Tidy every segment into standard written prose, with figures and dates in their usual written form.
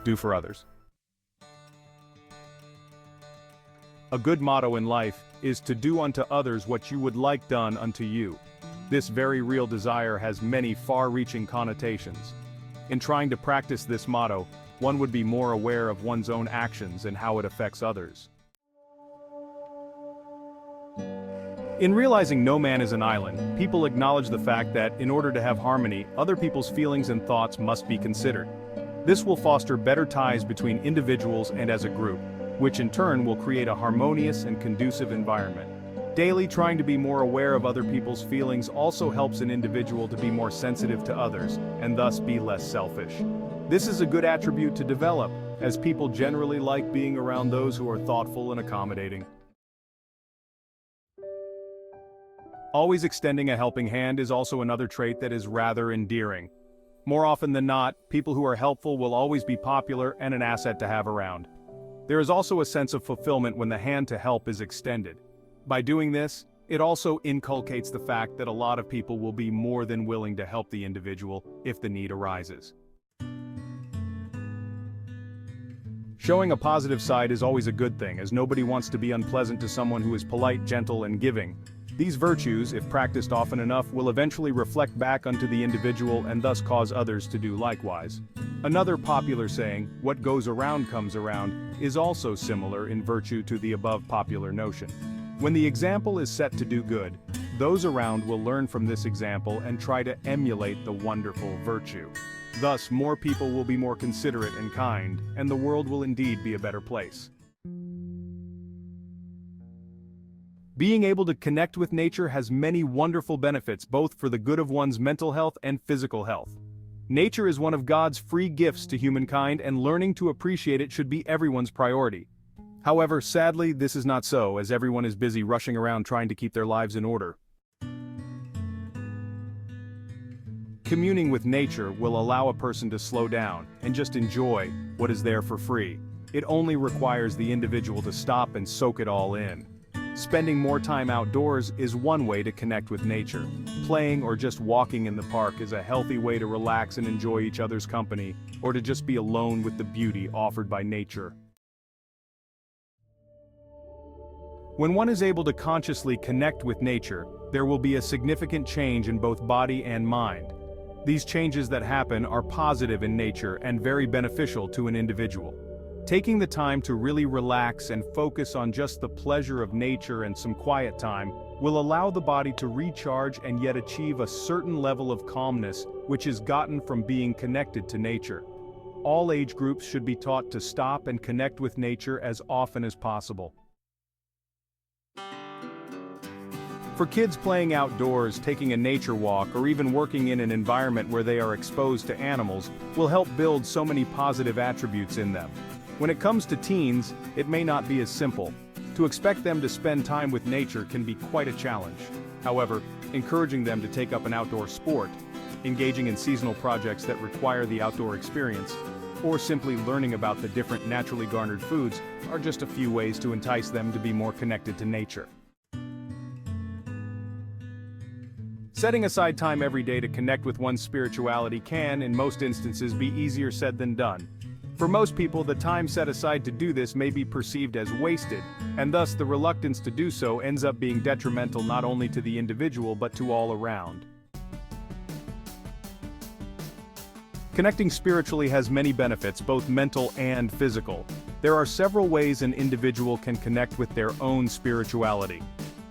do for others. A good motto in life is to do unto others what you would like done unto you. This very real desire has many far-reaching connotations. In trying to practice this motto, one would be more aware of one's own actions and how it affects others. In realizing no man is an island, people acknowledge the fact that, in order to have harmony, other people's feelings and thoughts must be considered. This will foster better ties between individuals and as a group, which in turn will create a harmonious and conducive environment. Daily trying to be more aware of other people's feelings also helps an individual to be more sensitive to others, and thus be less selfish. This is a good attribute to develop, as people generally like being around those who are thoughtful and accommodating. Always extending a helping hand is also another trait that is rather endearing. More often than not, people who are helpful will always be popular and an asset to have around. There is also a sense of fulfillment when the hand to help is extended. By doing this, it also inculcates the fact that a lot of people will be more than willing to help the individual if the need arises. Showing a positive side is always a good thing, as nobody wants to be unpleasant to someone who is polite, gentle, and giving. These virtues, if practiced often enough, will eventually reflect back onto the individual and thus cause others to do likewise. Another popular saying, "What goes around comes around," is also similar in virtue to the above popular notion. When the example is set to do good, those around will learn from this example and try to emulate the wonderful virtue. Thus, more people will be more considerate and kind, and the world will indeed be a better place. Being able to connect with nature has many wonderful benefits both for the good of one's mental health and physical health. Nature is one of God's free gifts to humankind, and learning to appreciate it should be everyone's priority. However, sadly, this is not so, as everyone is busy rushing around trying to keep their lives in order. Communing with nature will allow a person to slow down and just enjoy what is there for free. It only requires the individual to stop and soak it all in. Spending more time outdoors is one way to connect with nature. Playing or just walking in the park is a healthy way to relax and enjoy each other's company, or to just be alone with the beauty offered by nature. When one is able to consciously connect with nature, there will be a significant change in both body and mind. These changes that happen are positive in nature and very beneficial to an individual. Taking the time to really relax and focus on just the pleasure of nature and some quiet time will allow the body to recharge and yet achieve a certain level of calmness which is gotten from being connected to nature. All age groups should be taught to stop and connect with nature as often as possible. For kids playing outdoors, taking a nature walk, or even working in an environment where they are exposed to animals will help build so many positive attributes in them. When it comes to teens, it may not be as simple. To expect them to spend time with nature can be quite a challenge. However, encouraging them to take up an outdoor sport, engaging in seasonal projects that require the outdoor experience, or simply learning about the different naturally garnered foods are just a few ways to entice them to be more connected to nature. Setting aside time every day to connect with one's spirituality can, in most instances, be easier said than done. For most people, the time set aside to do this may be perceived as wasted, and thus the reluctance to do so ends up being detrimental not only to the individual but to all around. Connecting spiritually has many benefits, both mental and physical. There are several ways an individual can connect with their own spirituality.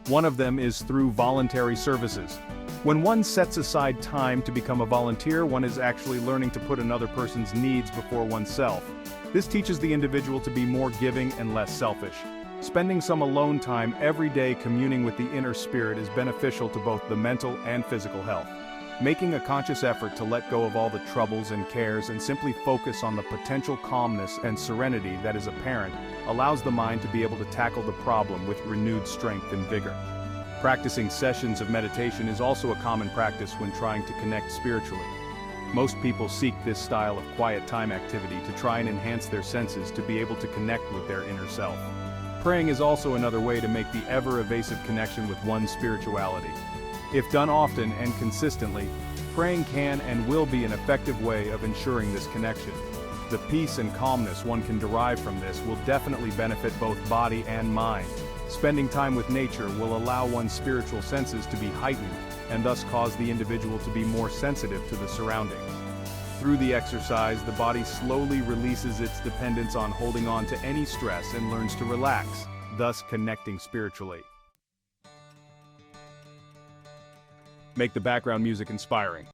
One of them is through voluntary services. When one sets aside time to become a volunteer, one is actually learning to put another person's needs before oneself. This teaches the individual to be more giving and less selfish. Spending some alone time every day communing with the inner spirit is beneficial to both the mental and physical health. Making a conscious effort to let go of all the troubles and cares and simply focus on the potential calmness and serenity that is apparent allows the mind to be able to tackle the problem with renewed strength and vigor. Practicing sessions of meditation is also a common practice when trying to connect spiritually. Most people seek this style of quiet time activity to try and enhance their senses to be able to connect with their inner self. Praying is also another way to make the ever-evasive connection with one's spirituality. If done often and consistently, praying can and will be an effective way of ensuring this connection. The peace and calmness one can derive from this will definitely benefit both body and mind. Spending time with nature will allow one's spiritual senses to be heightened, and thus cause the individual to be more sensitive to the surroundings. Through the exercise, the body slowly releases its dependence on holding on to any stress and learns to relax, thus connecting spiritually. Make the background music inspiring.